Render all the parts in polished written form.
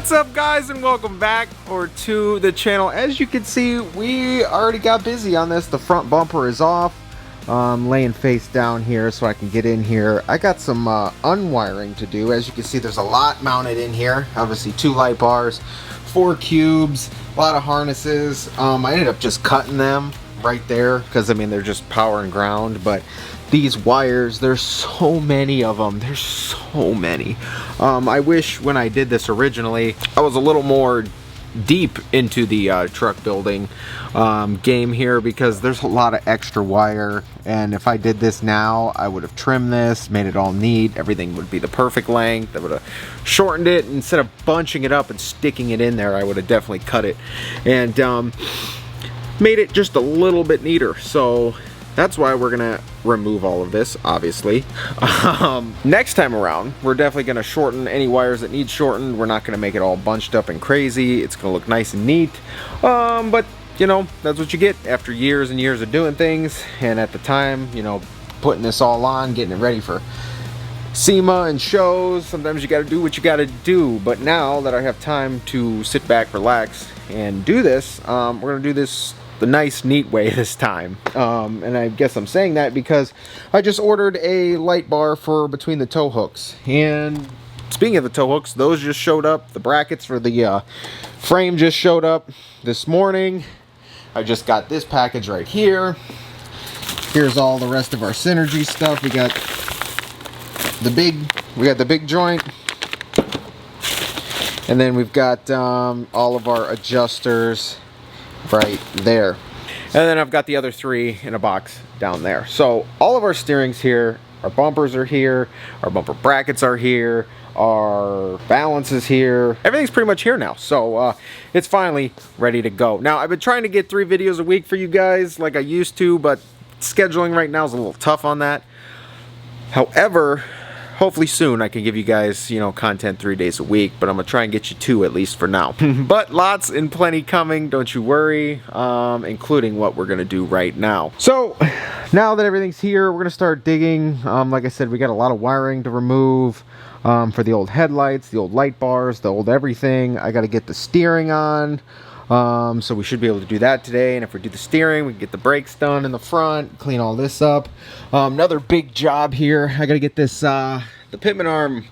What's up, guys, and welcome back to the channel. As you can see, we already got busy on this. The front bumper is off. Laying face down here so I can get in here. I got some unwiring to do. As you can see, there's a lot mounted in here. Obviously 2 light bars, 4 cubes, a lot of harnesses. I ended up just cutting them right there because I mean they're just power and ground, but these wires, there's so many of them. There's so many. I wish when I did this originally I was a little more deep into the truck building game here, because there's a lot of extra wire, and if I did this now I would have trimmed this, made it all neat, everything would be the perfect length. I would have shortened it. Instead of bunching it up and sticking it in there, I would have definitely cut it and made it just a little bit neater. So that's why we're gonna remove all of this, obviously. Next time around, we're definitely gonna shorten any wires that need shortened. We're not gonna make it all bunched up and crazy. It's gonna look nice and neat. But you know, that's what you get after years and years of doing things. And at the time, you know, putting this all on, getting it ready for SEMA and shows, sometimes you gotta do what you gotta do. But now that I have time to sit back, relax, and do this, we're gonna do this the nice, neat way this time. And I guess I'm saying that because I just ordered a light bar for between the tow hooks. And speaking of the tow hooks, those just showed up. The brackets for the frame just showed up this morning. I just got this package right here. Here's all the rest of our Synergy stuff. We got the big joint. And then we've got all of our adjusters right there, and then I've got the other 3 in a box down there. So all of our steering's here, our bumpers are here, our bumper brackets are here, our balance is here, everything's pretty much here now. So it's finally ready to go. Now I've been trying to get 3 videos a week for you guys like I used to, but scheduling right now is a little tough on that. However, hopefully soon I can give you guys, you know, content 3 days a week, but I'm gonna try and get you 2 at least for now. But lots and plenty coming, don't you worry, including what we're gonna do right now. So now that everything's here, we're gonna start digging. Like I said, we got a lot of wiring to remove for the old headlights, the old light bars, the old everything. I gotta get the steering on. So we should be able to do that today, and if we do the steering, we can get the brakes done in the front, clean all this up. Another big job here, I gotta get this the pitman arm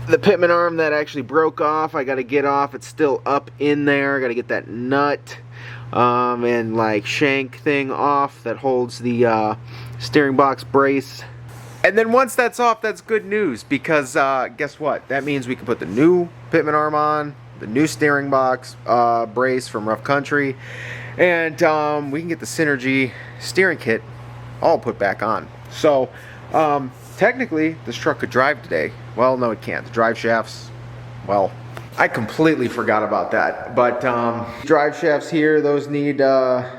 that actually broke off, I gotta get off. It's still up in there. I gotta get that nut and like shank thing off that holds the steering box brace. And then once that's off, that's good news, because guess what, that means we can put the new pitman arm on, the new steering box brace from Rough Country, and we can get the Synergy steering kit all put back on. So technically this truck could drive today. Well, no, it can't. The drive shafts, well, I completely forgot about that. But drive shafts here, those need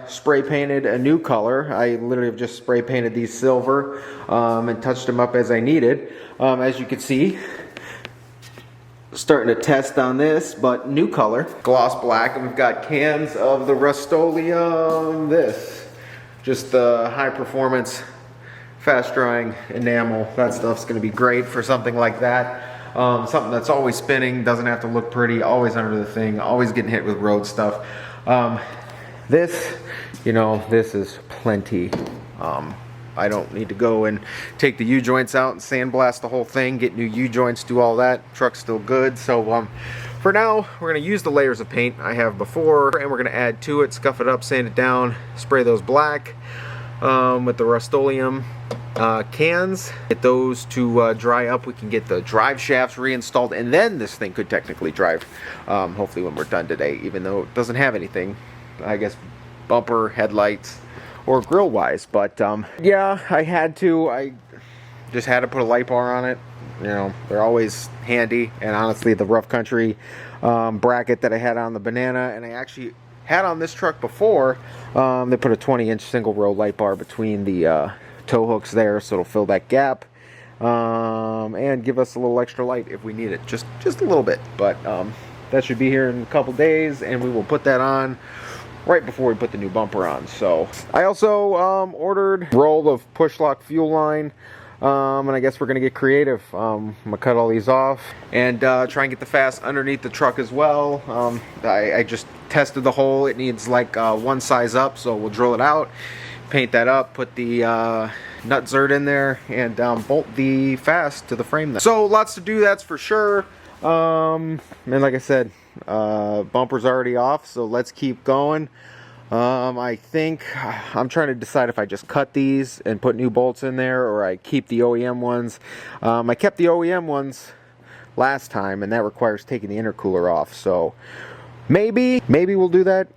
spray painted a new color. I literally have just spray painted these silver and touched them up as I needed. As you can see, starting to test on this, but new color, gloss black. And we've got cans of the Rust-Oleum, this, just the high performance, fast drying enamel. That stuff's gonna be great for something like that. Something that's always spinning, doesn't have to look pretty, always under the thing, always getting hit with road stuff. This, you know, this is plenty. I don't need to go and take the U-joints out and sandblast the whole thing, get new U-joints, do all that. Truck's still good. So for now, we're gonna use the layers of paint I have before, and we're gonna add to it, scuff it up, sand it down, spray those black with the Rust-Oleum cans. Get those to dry up. We can get the drive shafts reinstalled, and then this thing could technically drive, hopefully when we're done today, even though it doesn't have anything, I guess, bumper, headlights, or grill wise. But yeah, I just had to put a light bar on it. You know, they're always handy. And honestly, the Rough Country bracket that I had on the Banana, and I actually had on this truck before, they put a 20-inch single row light bar between the tow hooks there, so it'll fill that gap and give us a little extra light if we need it, just a little bit. But that should be here in a couple days, and we will put that on right before we put the new bumper on. So I also ordered a roll of push lock fuel line. And I guess we're gonna get creative. I'm gonna cut all these off and try and get the fast underneath the truck as well. I just tested the hole. It needs like one size up, so we'll drill it out, paint that up, put the nut zert in there, and bolt the fast to the frame. So lots to do, that's for sure. And like I said, bumper's already off, so let's keep going. I think I'm trying to decide if I just cut these and put new bolts in there, or I keep the OEM ones. I kept the OEM ones last time, and that requires taking the intercooler off, so maybe we'll do that.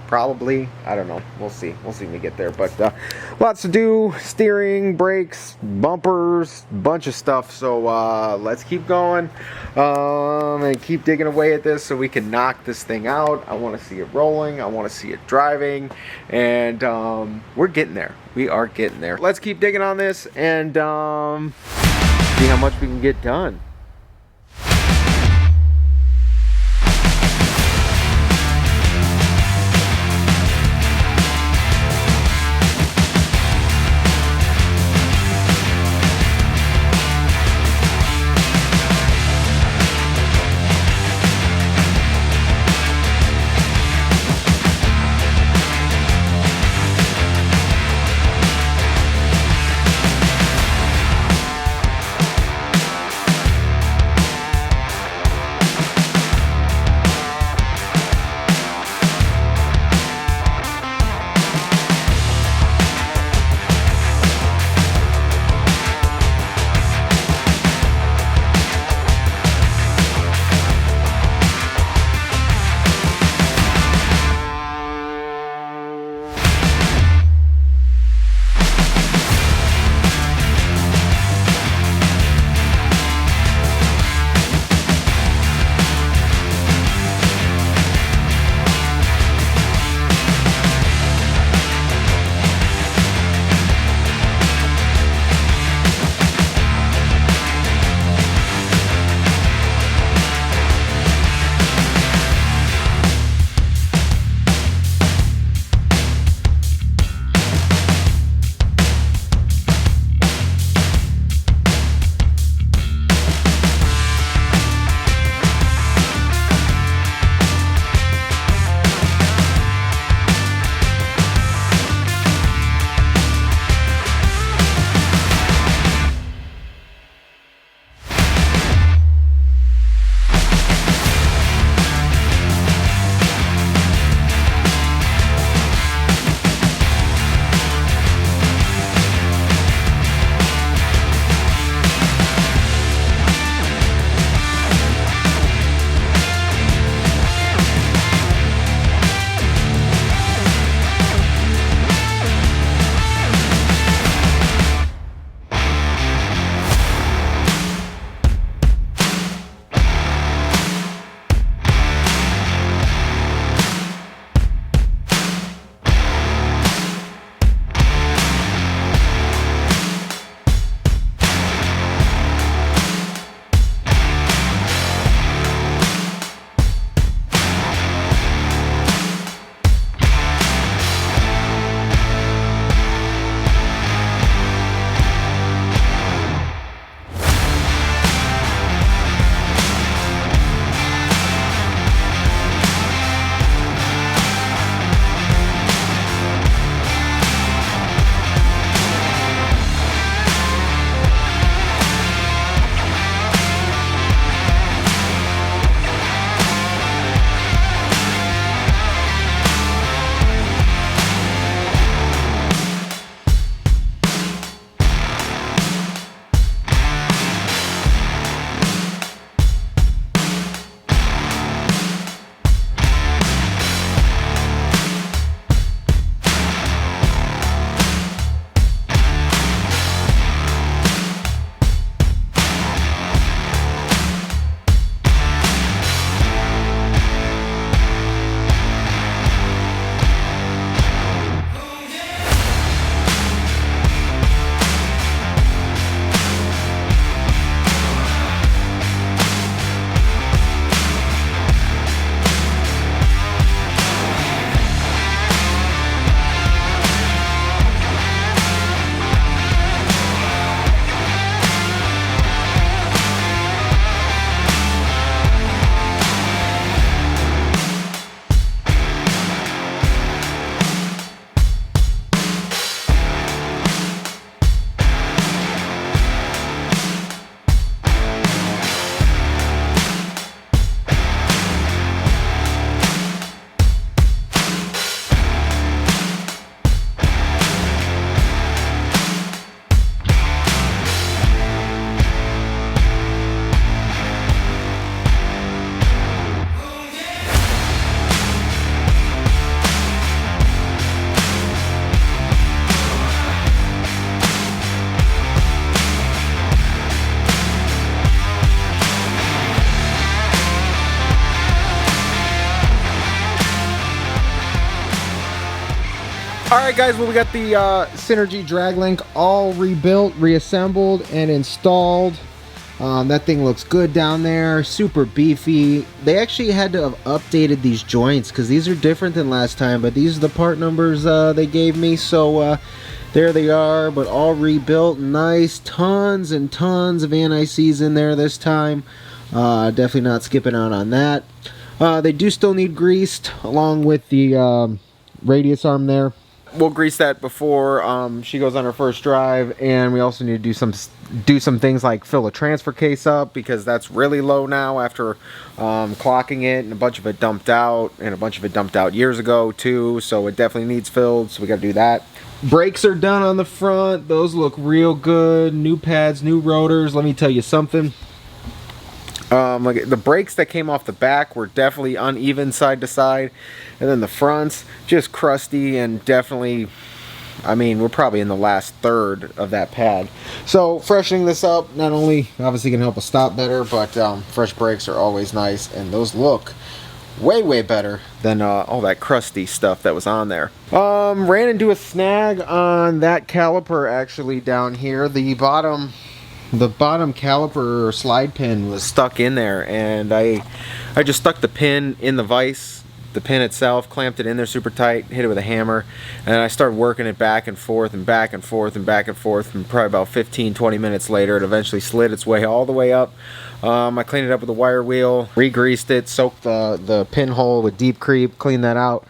Probably, I don't know, we'll see when we get there. But lots to do: steering, brakes, bumpers, bunch of stuff. So let's keep going and keep digging away at this so we can knock this thing out. I want to see it rolling, I want to see it driving, and we're getting there. We are getting there. Let's keep digging on this and see how much we can get done. Alright guys, well we got the Synergy drag link all rebuilt, reassembled, and installed. That thing looks good down there, super beefy. They actually had to have updated these joints because these are different than last time, but these are the part numbers they gave me, so there they are, but all rebuilt, nice, tons and tons of anti-seize in there this time. Definitely not skipping out on that. They do still need greased along with the radius arm there. We'll grease that before she goes on her first drive, and we also need to do some things like fill a transfer case up because that's really low now after clocking it, and a bunch of it dumped out, and a bunch of it dumped out years ago too, so it definitely needs filled, so we got to do that. Brakes are done on the front. Those look real good. New pads, new rotors. Let me tell you something. Like the brakes that came off the back were definitely uneven side to side, and then the fronts just crusty and definitely, I mean, we're probably in the last third of that pad. So freshening this up not only obviously can help us stop better, but fresh brakes are always nice, and those look way better than all that crusty stuff that was on there. Ran into a snag on that caliper actually down here. The bottom caliper or slide pin was stuck in there, and I just stuck the pin in the vise, the pin itself, clamped it in there super tight, hit it with a hammer, and I started working it back and forth and back and forth and back and forth, and probably about 15-20 minutes later it eventually slid its way all the way up. I cleaned it up with a wire wheel, re-greased it, soaked the pinhole with deep creep, cleaned that out,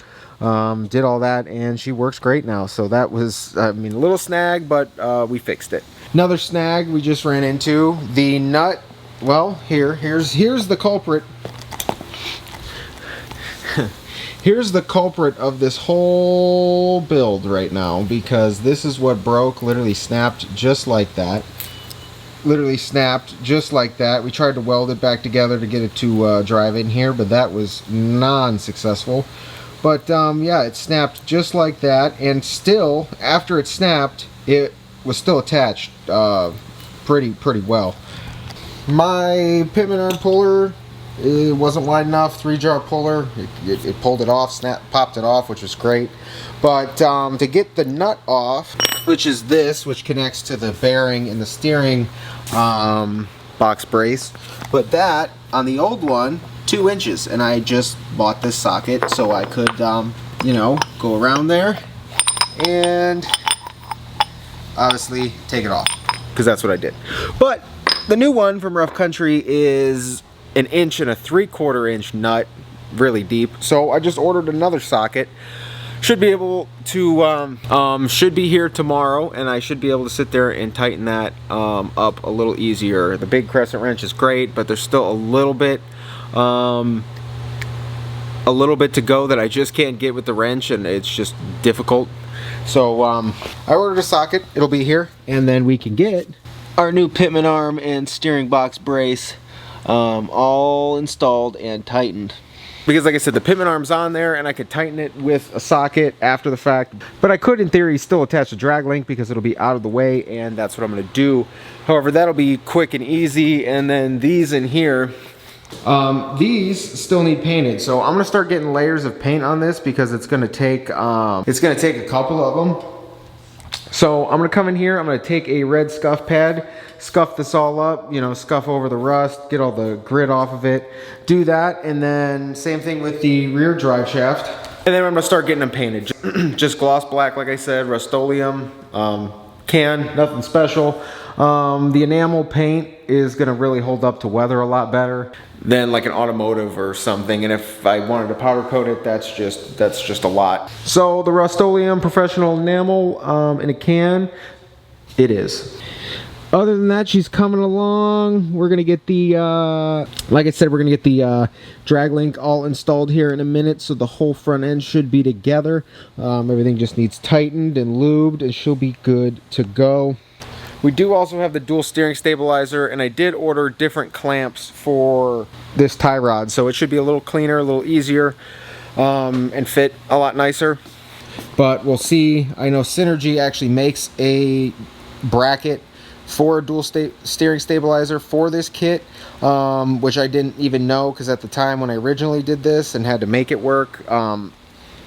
did all that, and she works great now. So that was, I mean, a little snag, but we fixed it. Another snag we just ran into, the nut. Well, here's the culprit. Here's the culprit of this whole build right now, because this is what broke. Literally snapped just like that. Literally snapped just like that. We tried to weld it back together to get it to drive in here, but that was non-successful. But yeah, it snapped just like that, and still, after it snapped, it was still attached pretty well. My pitman arm puller, it wasn't wide enough, 3-jar puller. It pulled it off, popped it off, which was great. But to get the nut off, which is this, which connects to the bearing in the steering box brace, but that on the old one, 2 inches, and I just bought this socket so I could, you know, go around there and obviously take it off, because that's what I did. But the new one from Rough Country is 1 3/4 inch nut, really deep. So I just ordered another socket. Should be able to should be here tomorrow, and I should be able to sit there and tighten that up a little easier. The big crescent wrench is great, but there's still a little bit to go that I just can't get with the wrench, and it's just difficult. So I ordered a socket. It'll be here, and then we can get our new pitman arm and steering box brace all installed and tightened. Because like I said, the pitman arm's on there, and I could tighten it with a socket after the fact, but I could in theory still attach a drag link because it'll be out of the way, and that's what I'm going to do. However, that'll be quick and easy. And then these in here, these still need painted, so I'm gonna start getting layers of paint on this because it's gonna take a couple of them. So I'm gonna come in here, I'm gonna take a red scuff pad, scuff this all up, you know, scuff over the rust, get all the grit off of it, do that, and then same thing with the rear drive shaft. And then I'm gonna start getting them painted. Just gloss black, like I said, Rust-Oleum, nothing special. The enamel paint is gonna really hold up to weather a lot better than like an automotive or something, and if I wanted to powder coat it, that's just a lot. So the Rust-Oleum professional enamel in a can, it is. Other than that, she's coming along. We're gonna get the like I said, we're gonna get the drag link all installed here in a minute, so the whole front end should be together. Everything just needs tightened and lubed, and she'll be good to go. We do also have the dual steering stabilizer, and I did order different clamps for this tie rod, so it should be a little cleaner, a little easier, and fit a lot nicer. But we'll see. I know Synergy actually makes a bracket for a dual steering stabilizer for this kit, which I didn't even know, because at the time when I originally did this and had to make it work,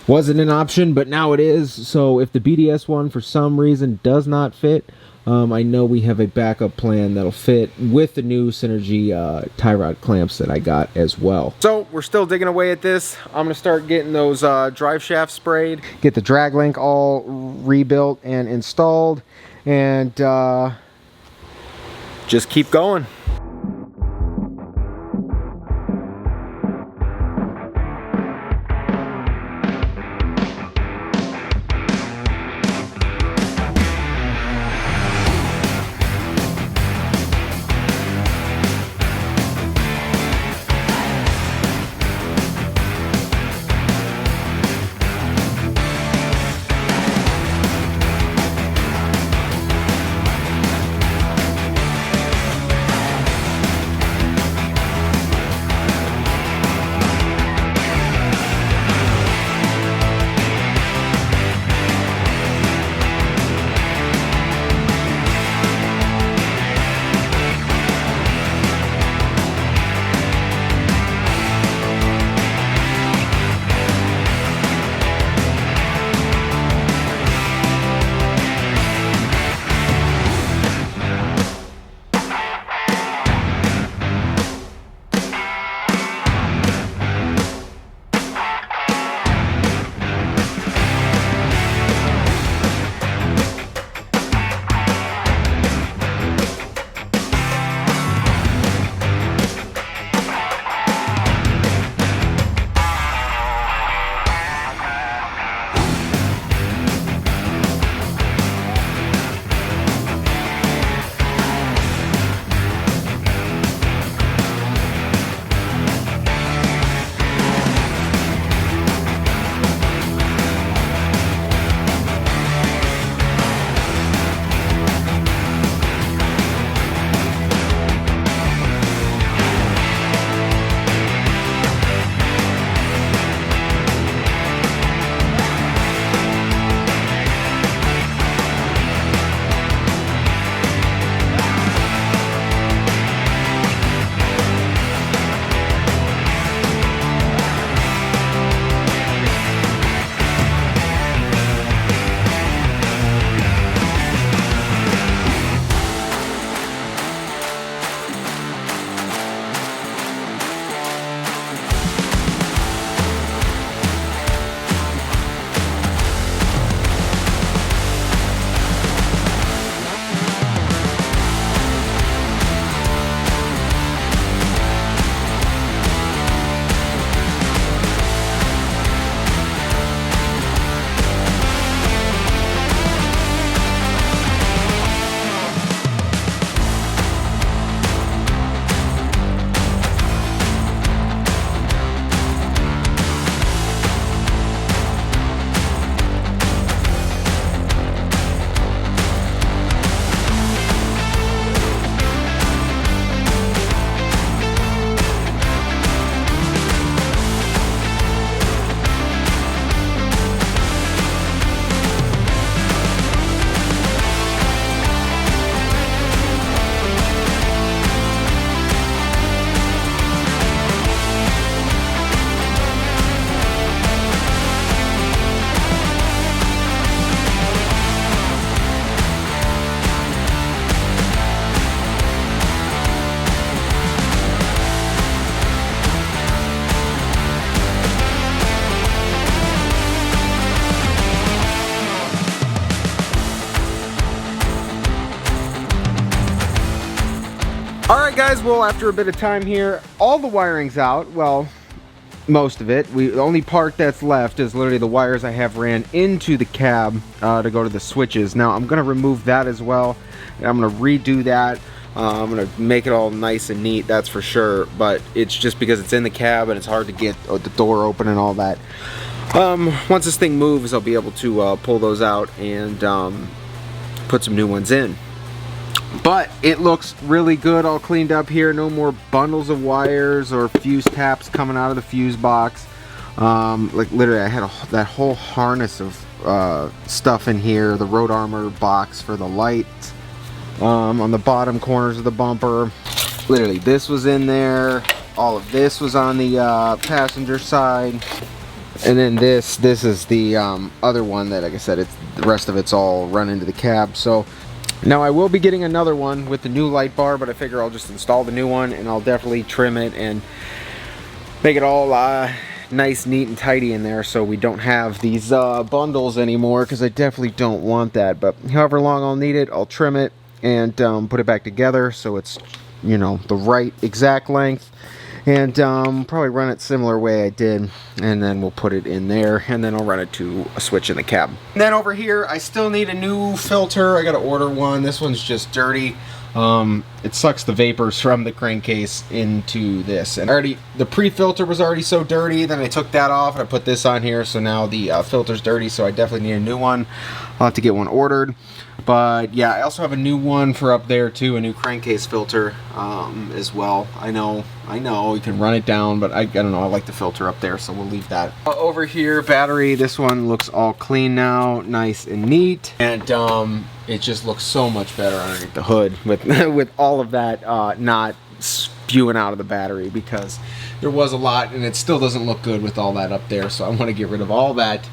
Wasn't an option, but now it is. So if the BDS one for some reason does not fit, I know we have a backup plan that'll fit with the new Synergy tie rod clamps that I got as well. So we're still digging away at this. I'm gonna start getting those drive shafts sprayed, get the drag link all rebuilt and installed, and just keep going. Alright guys, well after a bit of time here, all the wiring's out. Well, most of it. The only part that's left is literally the wires I have ran into the cab to go to the switches. Now I'm going to remove that as well. I'm going to redo that. I'm going to make it all nice and neat, that's for sure. But it's just because it's in the cab and it's hard to get the door open and all that. Once this thing moves, I'll be able to pull those out and put some new ones in. But it looks really good, all cleaned up here. No more bundles of wires or fuse taps coming out of the fuse box. Like literally I had that whole harness of stuff in here. The road armor box for the lights on the bottom corners of the bumper. Literally this was in there. All of this was on the passenger side. And then this is the other one that, like I said, the rest of it's all run into the cab. So now I will be getting another one with the new light bar, but I figure I'll just install the new one and I'll definitely trim it and make it all nice, neat, and tidy in there, so we don't have these bundles anymore, because I definitely don't want that. But however long I'll need it, I'll trim it and put it back together so it's, you know, the right exact length, and probably run it similar way I did, and then we'll put it in there, and then I'll run it to a switch in the cab. And then over here, I still need a new filter. I gotta order one. This one's just dirty. It sucks the vapors from the crankcase into this, and the pre-filter was already so dirty. Then I took that off and I put this on here, so now the filter's dirty, so I definitely need a new one. I'll have to get one ordered. But yeah, I also have a new one for up there too, a new crankcase filter as well. I know you can run it down, but I don't know, I like the filter up there, so we'll leave that. Over here, battery, this one looks all clean now, nice and neat, and it just looks so much better underneath the hood with all of that not spewing out of the battery, because there was a lot and it still doesn't look good with all that up there, so I want to get rid of all that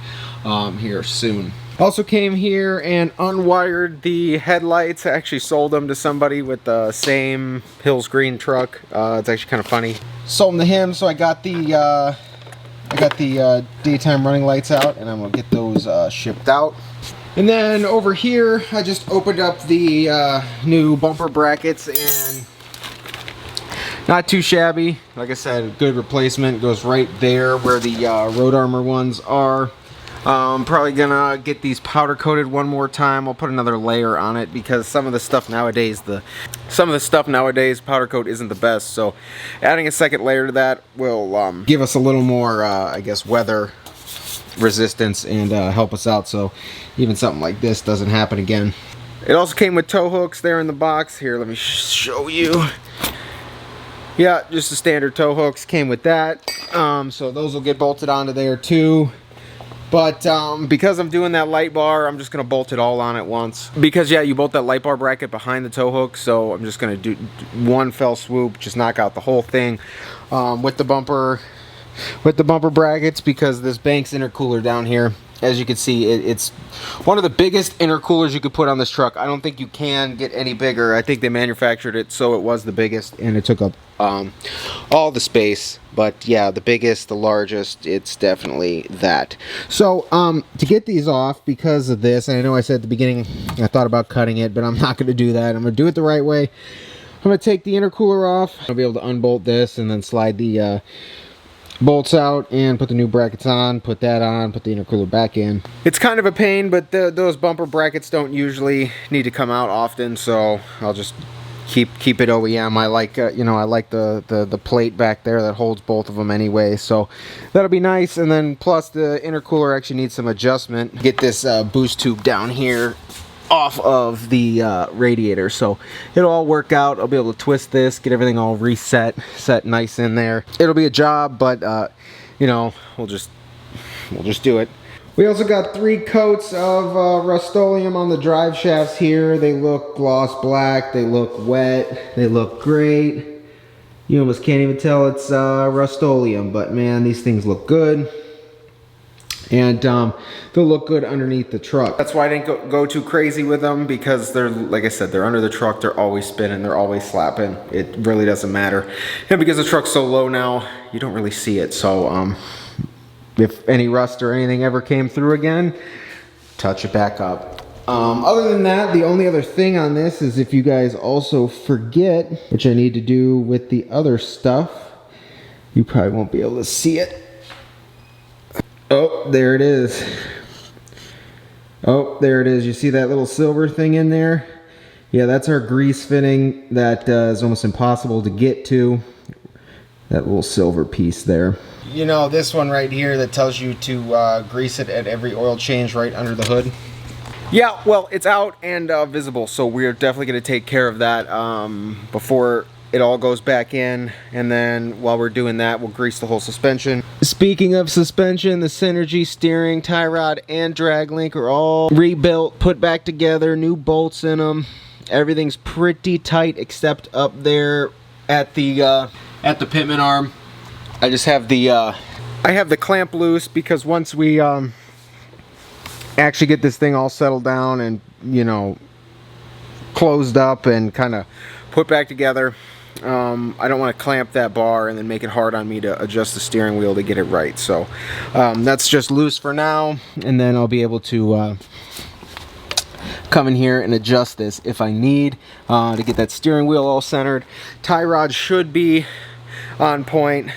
here soon. Also came here and unwired the headlights. I actually sold them to somebody with the same Hills Green truck. It's actually kind of funny. Sold them to him, so I got the daytime running lights out, and I'm gonna get those shipped out. And then over here, I just opened up the new bumper brackets, and not too shabby. Like I said, good replacement. Goes right there where the Road Armor ones are. Probably gonna get these powder coated one more time. I'll put another layer on it, because some of the stuff nowadays powder coat isn't the best, so adding a second layer to that will give us a little more I guess weather resistance and help us out, so even something like this doesn't happen again. It also came with tow hooks there in the box. Here, let me show you. Yeah, just the standard tow hooks came with that, so those will get bolted onto there too. But because I'm doing that light bar, I'm just going to bolt it all on at once. Because, yeah, you bolt that light bar bracket behind the tow hook, so I'm just going to do one fell swoop, just knock out the whole thing with the bumper brackets, because this Banks intercooler down here, as you can see, it's one of the biggest intercoolers you could put on this truck. I don't think you can get any bigger. I think they manufactured it so it was the biggest, and it took up all the space. But yeah, the biggest, the largest, it's definitely that. So to get these off, because of this, and I know I said at the beginning I thought about cutting it, but I'm not going to do that. I'm going to do it the right way. I'm going to take the intercooler off. I'll be able to unbolt this and then slide the bolts out and put the new brackets on, put that on, put the intercooler back in. It's kind of a pain, but those bumper brackets don't usually need to come out often, so I'll just keep it OEM. I like I like the plate back there that holds both of them anyway, so that'll be nice. And then plus the intercooler actually needs some adjustment. Get this boost tube down here off of the radiator, so it'll all work out. I'll be able to twist this, get everything all reset, set nice in there. It'll be a job, but we'll just do it. We also got 3 coats of Rust-Oleum on the drive shafts here. They look gloss black, they look wet, they look great. You almost can't even tell it's Rust-Oleum, but man, these things look good. And they'll look good underneath the truck. That's why I didn't go too crazy with them, because they're, like I said, they're under the truck, they're always spinning, they're always slapping. It really doesn't matter. And because the truck's so low now, you don't really see it. So if any rust or anything ever came through again, touch it back up. Other than that, the only other thing on this is, if you guys also forget, which I need to do with the other stuff, you probably won't be able to see it. Oh, there it is. Oh, there it is. You see that little silver thing in there? Yeah, that's our grease fitting that is almost impossible to get to. That little silver piece there. You know, this one right here that tells you to grease it at every oil change right under the hood. Yeah, well, it's out and visible, so we're definitely going to take care of that before it all goes back in, and then while we're doing that, we'll grease the whole suspension. Speaking of suspension, the Synergy steering, tie rod, and drag link are all rebuilt, put back together, new bolts in them. Everything's pretty tight except up there at the pitman arm. I just have the I have the clamp loose because once we actually get this thing all settled down and, you know, closed up and kind of put back together, I don't want to clamp that bar and then make it hard on me to adjust the steering wheel to get it right. So that's just loose for now, and then I'll be able to come in here and adjust this if I need to get that steering wheel all centered. Tie rod should be on point.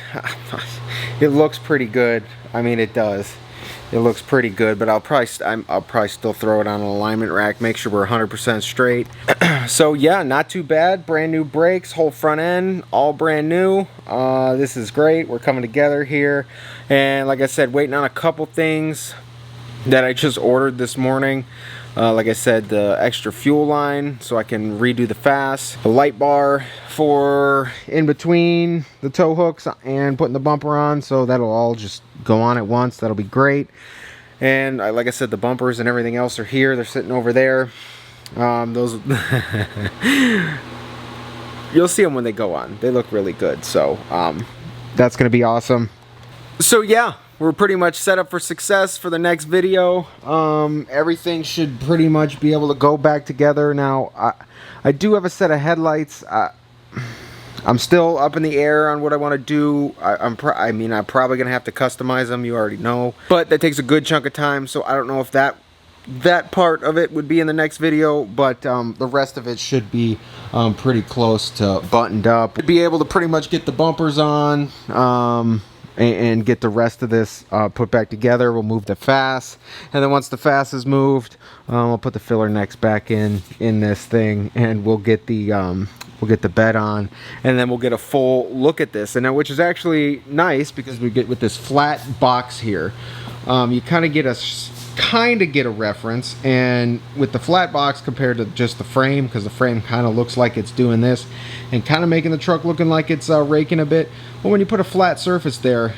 It looks pretty good. I mean, it does. It looks pretty good, but I'll probably still throw it on an alignment rack, make sure we're 100% straight. So yeah, not too bad. Brand new brakes, whole front end, all brand new. This is great. We're coming together here, and like I said, waiting on a couple things that I just ordered this morning. Like I said, the extra fuel line so I can redo the FAS, the light bar for in between the tow hooks and putting the bumper on, so that'll all just go on at once. That'll be great. And like I said, the bumpers and everything else are here. They're sitting over there. Those you'll see them when they go on. They look really good, so that's gonna be awesome. So yeah, we're pretty much set up for success for the next video. Everything should pretty much be able to go back together. Now, I do have a set of headlights. I'm still up in the air on what I want to do. I'm probably going to have to customize them, you already know. But that takes a good chunk of time, so I don't know if that part of it would be in the next video, but the rest of it should be pretty close to buttoned up. Be able to pretty much get the bumpers on, and get the rest of this put back together. We'll move the FAS, and then once the FAS is moved, we'll put the filler necks back in this thing, and we'll get the bed on, and then we'll get a full look at this. And now, which is actually nice because we get with this flat box here, you kind of get a reference, and with the flat box compared to just the frame, because the frame kind of looks like it's doing this and kind of making the truck looking like it's raking a bit. But when you put a flat surface there,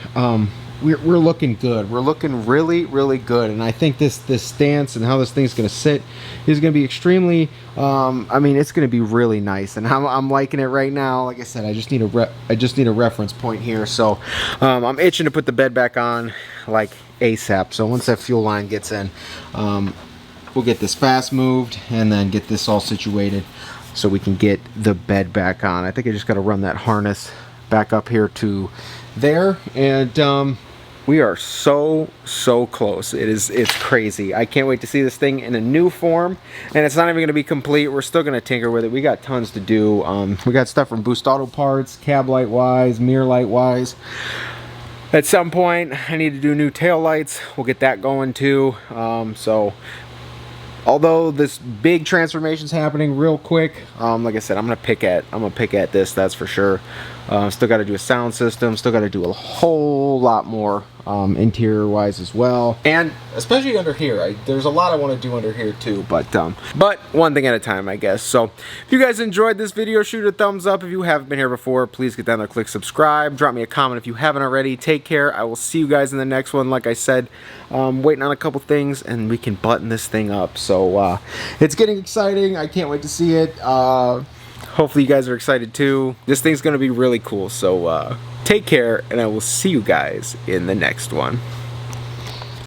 we're looking good. We're looking really, really good. And I think this stance and how this thing's going to sit is going to be extremely, I mean, it's going to be really nice. And I'm liking it right now. Like I said, I just need a reference point here. So I'm itching to put the bed back on like ASAP. So once that fuel line gets in, we'll get this FAS moved and then get this all situated so we can get the bed back on. I think I just got to run that harness back up here to there, and we are so close. It's crazy. I can't wait to see this thing in a new form, and it's not even going to be complete. We're still going to tinker with it. We got tons to do. We got stuff from Boost Auto Parts, cab light wise, mirror light wise. At some point I need to do new tail lights. We'll get that going too. So although this big transformation's happening real quick, like I said, I'm gonna pick at this, that's for sure. Still got to do a sound system, still got to do a whole lot more interior wise as well, and especially under here. There's a lot I want to do under here too, but one thing at a time, I guess. So if you guys enjoyed this video, shoot a thumbs up. If you haven't been here before, please get down there, click subscribe, drop me a comment if you haven't already. Take care. I will see you guys in the next one. Like I said, waiting on a couple things and we can button this thing up. So it's getting exciting. I can't wait to see it. Hopefully you guys are excited too. This thing's gonna be really cool. So take care, and I will see you guys in the next one.